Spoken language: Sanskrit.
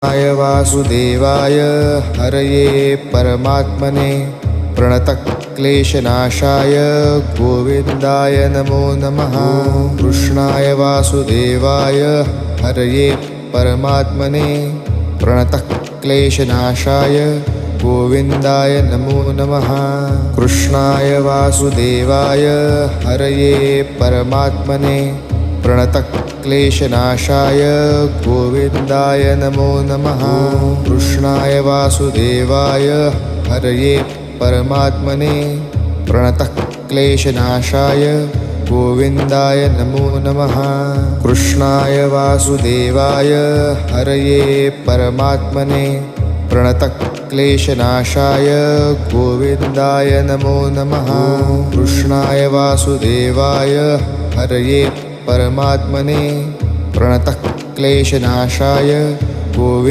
कृष्णाय वासुदेवाय हरये परमात्मने प्रणतक्लेशनाशाय गोविन्दाय नमो नमः। कृष्णाय वासुदेवाय हरये परमात्मने प्रणतक्लेशनाशाय गोविन्दाय नमो नमः। कृष्णाय वासुदेवाय हरये परमात्मने प्रणतक्लेशनाशाय गोविन्दाय नमो नमः। कृष्णाय वासुदेवाय हरये परमात्मने प्रणतक्लेशनाशाय गोविन्दाय नमो नमः। कृष्णाय वासुदेवाय हरये परमात्मने प्रणतक्लेशनाशाय गोविन्दाय नमो नमः। कृष्णाय वासुदेवाय हरये परमात्मने प्रणतक्लेशनाशाय गोविन्दाय